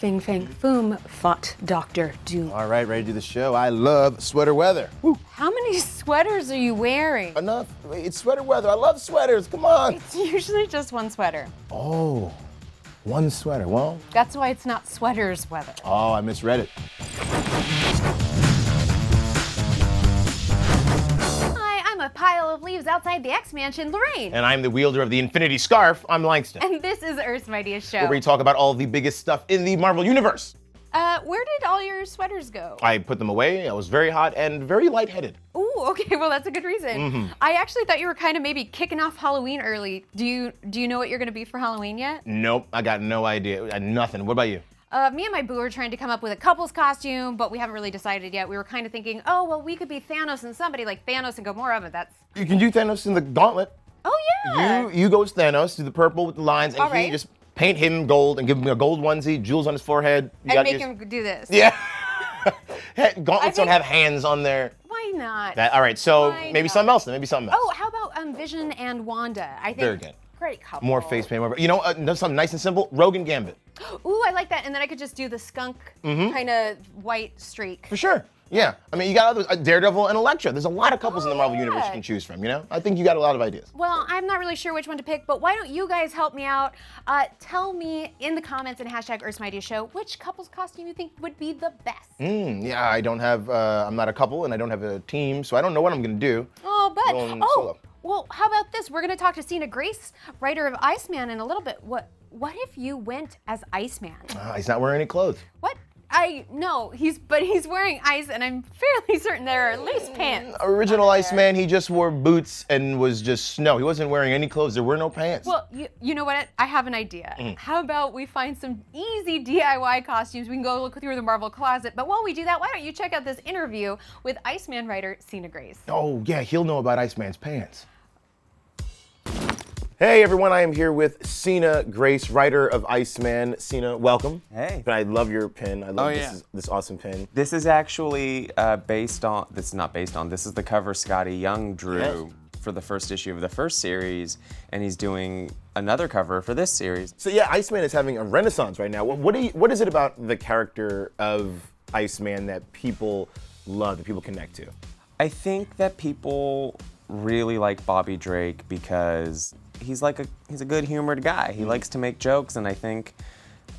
Fing Fang Foom fought Dr. Doom. All right, ready to do the show. I love sweater weather. Woo. How many sweaters are you wearing? Enough. It's sweater weather. I love sweaters. Come on. It's usually just one sweater. Oh, one sweater. Well. That's why it's not sweaters weather. Oh, I misread it. A pile of leaves outside the X-Mansion, Lorraine. And I'm the wielder of the Infinity Scarf, I'm Langston. And this is Earth's Mightiest Show, where we talk about all the biggest stuff in the Marvel Universe. Where did all your sweaters go? I put them away. I was very hot and very lightheaded. Ooh, okay, well that's a good reason. Mm-hmm. I actually thought you were kind of maybe kicking off Halloween early. Do you know what you're gonna be for Halloween yet? Nope, I got no idea. Nothing. What about you? Me and my boo are trying to come up with a couple's costume, but we haven't really decided yet. We were kind of thinking, oh, well, we could be Thanos and somebody like Thanos and Gamora, but that's... You can do Thanos in the gauntlet. Oh, yeah. You go as Thanos, do the purple with the lines, and All he just paint him gold and give him a gold onesie, jewels on his forehead. And make him do this. Yeah. Gauntlets don't have hands on there. Why not? All right, so maybe something else then, Oh, how about Vision and Wanda? I think very good. Great couple. More face paint, more. You know, something nice and simple, Rogue Gambit. Ooh, I like that. And then I could just do the skunk kind of white streak. For sure. Yeah. I mean, you got others, Daredevil and Elektra. There's a lot of couples in the Marvel Universe you can choose from, you know? I think you got a lot of ideas. Well, I'm not really sure which one to pick, but why don't you guys help me out? Tell me in the comments and hashtag Earth's Mightiest Show which couple's costume you think would be the best. Yeah, I don't have, I'm not a couple and I don't have a team, so I don't know what I'm going to do. Oh, but, solo. Well, how about this? We're going to talk to Sina Grace, writer of Iceman, in a little bit. What if you went as Iceman? He's not wearing any clothes. What? I know, but he's wearing ice, and I'm fairly certain there are at least pants. Original Iceman, he just wore boots and was just snow. He wasn't wearing any clothes. There were no pants. Well, you know what? I have an idea. How about we find some easy DIY costumes? We can go look through the Marvel closet. But while we do that, why don't you check out this interview with Iceman writer Sina Grace? Oh, yeah, he'll know about Iceman's pants. Hey everyone, I am here with Sina Grace, writer of Iceman. Sina, welcome. Hey. I love your pin. I love this awesome pin. This is actually this is the cover Scotty Young drew for the first issue of the first series, and he's doing another cover for this series. So yeah, Iceman is having a renaissance right now. What is it about the character of Iceman that people love, that people connect to? I think that people really like Bobby Drake because he's a good humored guy. He likes to make jokes, and I think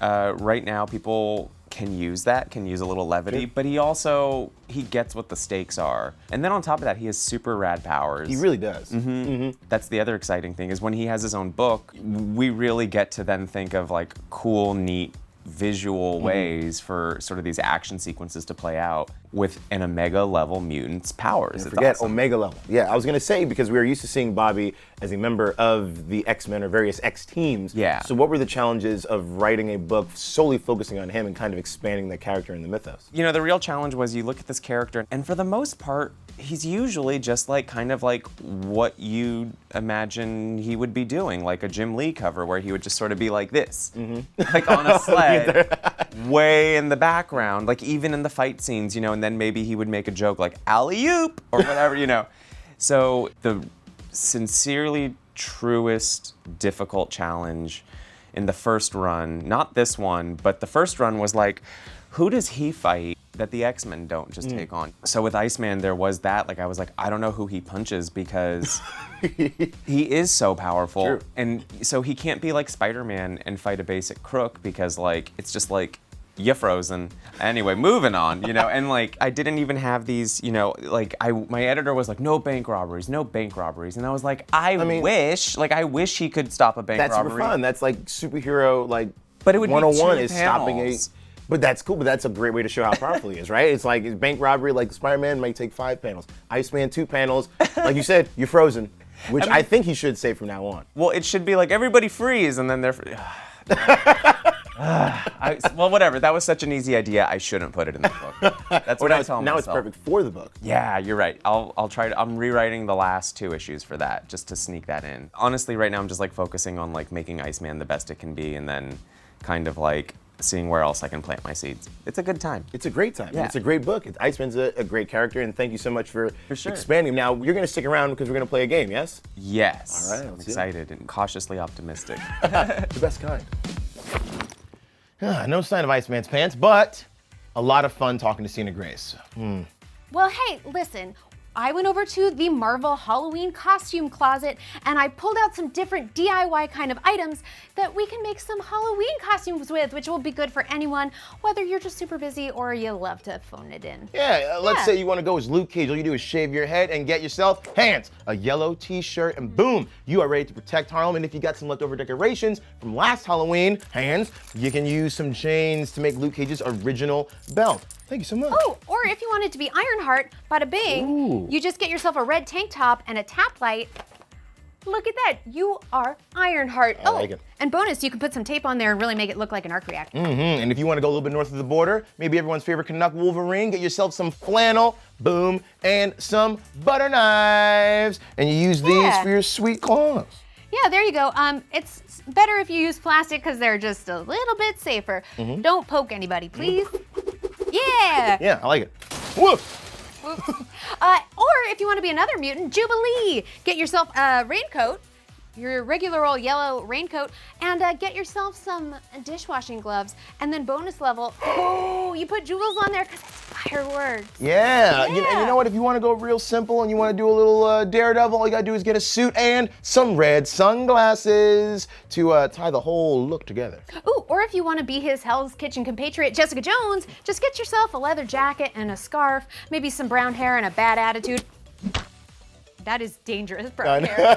right now people can use a little levity, but he gets what the stakes are. And then on top of that, he has super rad powers. He really does. That's the other exciting thing, is when he has his own book, we really get to then think of like cool, neat, visual ways for sort of these action sequences to play out with an Omega level mutant's powers. Forget awesome. Omega level. Yeah, I was gonna say, because we were used to seeing Bobby as a member of the X-Men or various X teams. Yeah. So what were the challenges of writing a book solely focusing on him and kind of expanding the character and the mythos? You know, the real challenge was you look at this character, and for the most part, he's usually just like kind of like what you imagine he would be doing, like a Jim Lee cover where he would just sort of be like this, like on a sled, way in the background, like even in the fight scenes, you know, and then maybe he would make a joke like alley-oop or whatever, you know. So the sincerely truest difficult challenge in the first run, not this one, but the first run was like, who does he fight that the X-Men don't just take on? So with Iceman, there was that, like I was like, I don't know who he punches because he is so powerful. True. And so he can't be like Spider-Man and fight a basic crook because like, it's just like, you're frozen. Anyway, moving on, you know, and like, I didn't even have these, you know, like my editor was like, no bank robberies. And I was like, I wish he could stop a bank robbery. That's super fun. That's like superhero, like, but it would 101 be is stopping a... But that's cool, but that's a great way to show how powerful he is, right? It's like bank robbery, like Spider-Man might take 5 panels. Iceman, 2 panels. Like you said, you're frozen, which I think he should say from now on. Well, it should be like, everybody freeze, and then they're... well, whatever. That was such an easy idea. I shouldn't put it in the book. That's what I tell myself. Now it's perfect for the book. Yeah, you're right. I'll try to. I'm rewriting the last 2 issues for that, just to sneak that in. Honestly, right now I'm just like focusing on like making Iceman the best it can be, and then kind of like seeing where else I can plant my seeds. It's a good time. It's a great time. Yeah. It's a great book. Iceman's a great character, and thank you so much for sure. expanding. Now, you're going to stick around because we're going to play a game, yes? Yes. All right, I'm excited and cautiously optimistic. The best kind. No sign of Iceman's pants, but a lot of fun talking to Sina Grace. Well, hey, listen. I went over to the Marvel Halloween costume closet and I pulled out some different DIY kind of items that we can make some Halloween costumes with, which will be good for anyone, whether you're just super busy or you love to phone it in. Yeah, let's say you want to go as Luke Cage. All you do is shave your head and get yourself hands, a yellow t-shirt, and boom, you are ready to protect Harlem. And if you got some leftover decorations from last Halloween, hands, you can use some chains to make Luke Cage's original belt. Thank you so much. Oh, or if you want it to be Ironheart, bada bing, Ooh. you just get yourself a red tank top and a tap light. Look at that, you are Ironheart. I like it. And bonus, you can put some tape on there and really make it look like an arc reactor. And if you want to go a little bit north of the border, maybe everyone's favorite Canuck Wolverine, get yourself some flannel, boom, and some butter knives. And you use these for your sweet claws. Yeah, there you go. It's better if you use plastic because they're just a little bit safer. Don't poke anybody, please. Yeah. Yeah, I like it. Whoa. Or if you want to be another mutant, Jubilee. Get yourself a raincoat, your regular old yellow raincoat, and get yourself some dishwashing gloves. And then bonus level, you put jewels on there because it's fireworks. Yeah. And you know what? If you want to go real simple and you want to do a little Daredevil, all you got to do is get a suit and some red sunglasses to tie the whole look together. Ooh, or if you want to be his Hell's Kitchen compatriot, Jessica Jones, just get yourself a leather jacket and a scarf, maybe some brown hair and a bad attitude. That is dangerous brown hair.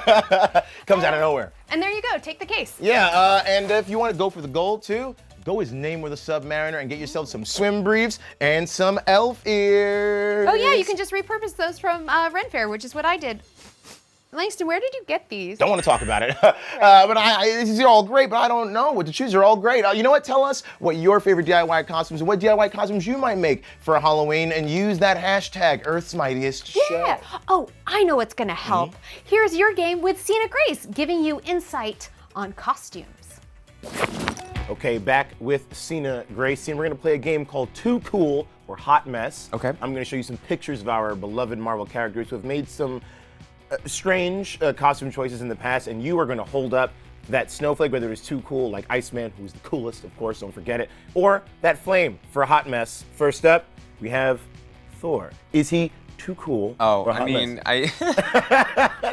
Comes out of nowhere. And there you go, take the case. Yeah, and if you want to go for the gold too, go as Namor the Submariner and get yourself some swim briefs and some elf ears. Oh yeah, you can just repurpose those from Ren Fair, which is what I did. Langston, where did you get these? Don't want to talk about it. But these are all great, but I don't know what to choose. They're all great. You know what? Tell us what your favorite DIY costumes and what DIY costumes you might make for Halloween and use that hashtag Earth's Mightiest Show. Yeah. Oh, I know what's going to help. Here's your game with Sina Grace, giving you insight on costumes. Okay, back with Sina Grace. And we're going to play a game called Too Cool or Hot Mess. Okay. I'm going to show you some pictures of our beloved Marvel characters who have made some strange costume choices in the past, and you are going to hold up that snowflake, whether it's too cool, like Iceman, who's the coolest, of course, don't forget it, or that flame for a hot mess. First up, we have Thor. Is he too cool? Oh, or hot mess?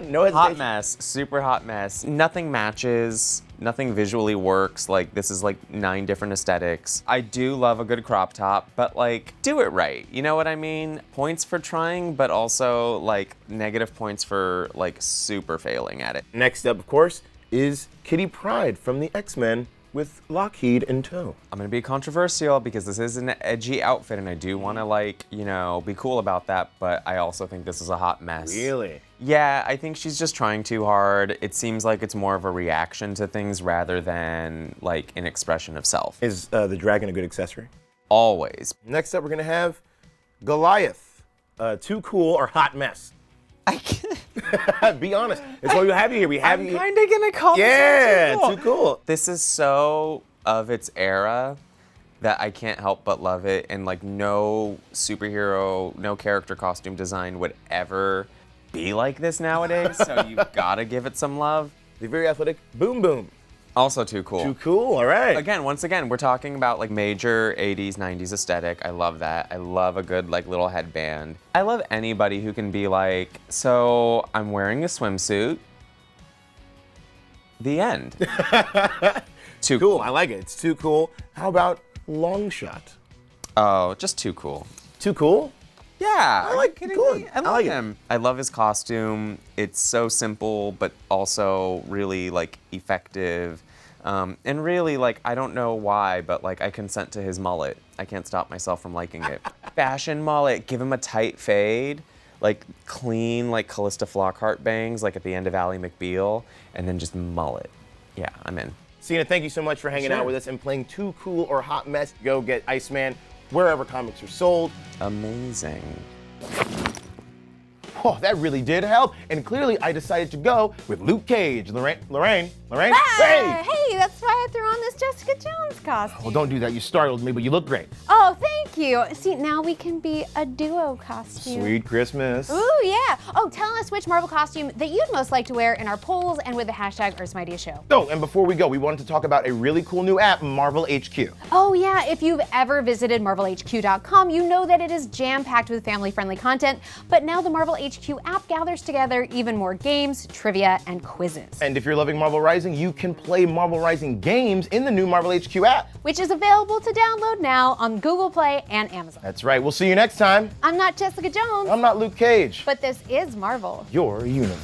No hesitation. Hot mess, super hot mess. Nothing matches, nothing visually works. Like, this is like 9 different aesthetics. I do love a good crop top, but like, do it right. You know what I mean? Points for trying, but also like negative points for like super failing at it. Next up, of course, is Kitty Pryde from the X-Men with Lockheed in tow. I'm gonna be controversial because this is an edgy outfit and I do wanna like, you know, be cool about that, but I also think this is a hot mess. Really? Yeah, I think she's just trying too hard. It seems like it's more of a reaction to things rather than like an expression of self. Is the dragon a good accessory? Always. Next up, we're gonna have Goliath. Too cool or hot mess? I can't. Be honest. That's why we have you here. We have I'm you. kind of gonna call Yeah, this too cool. This is so of its era that I can't help but love it, and like no superhero, no character costume design would ever be like this nowadays. So you've gotta give it some love. The very athletic Boom Boom. Also too cool. Too cool. All right. Again, once again, we're talking about like major 80s, 90s aesthetic. I love that. I love a good like little headband. I love anybody who can be like, so I'm wearing a swimsuit. The end. Too Cool. I like it. It's too cool. How about Longshot? Oh, just too cool. Too cool? Yeah. I like it. Good. I love him. I love his costume. It's so simple, but also really like effective. And really like, I don't know why, but like I consent to his mullet. I can't stop myself from liking it. Fashion mullet, give him a tight fade, like clean, like Callista Flockhart bangs, like at the end of Ally McBeal, and then just mullet. Yeah, I'm in. Sina, thank you so much for hanging out with us and playing Too Cool or Hot Mess. Go get Iceman wherever comics are sold. Amazing. Oh, that really did help. And clearly I decided to go with Luke Cage. Lorraine? Hey, that's why I threw on this Jessica Jones costume. Well, don't do that. You startled me, but you look great. Oh, thank Thank you. See, now we can be a duo costume. Sweet Christmas. Ooh, yeah. Oh, tell us which Marvel costume that you'd most like to wear in our polls and with the hashtag Earth's Mightiest Show. Oh, and before we go, we wanted to talk about a really cool new app, Marvel HQ. Oh yeah, if you've ever visited marvelhq.com, you know that it is jam-packed with family-friendly content, but now the Marvel HQ app gathers together even more games, trivia, and quizzes. And if you're loving Marvel Rising, you can play Marvel Rising games in the new Marvel HQ app. Which is available to download now on Google Play and Amazon. That's right. We'll see you next time. I'm not Jessica Jones, I'm not Luke Cage. but this is Marvel. Your universe.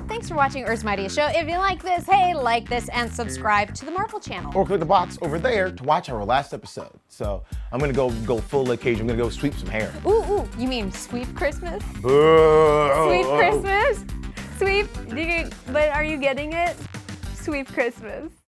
Thanks for watching Earth's Mightiest Show. If you like this, hey, like this and subscribe to the Marvel channel. Or click the box over there to watch our last episode. So I'm gonna go full Luke Cage. I'm gonna go sweep some hair. Ooh, you mean Sweep Christmas? Boo. Sweep Christmas? Sweep, but are you getting it? Sweep Christmas.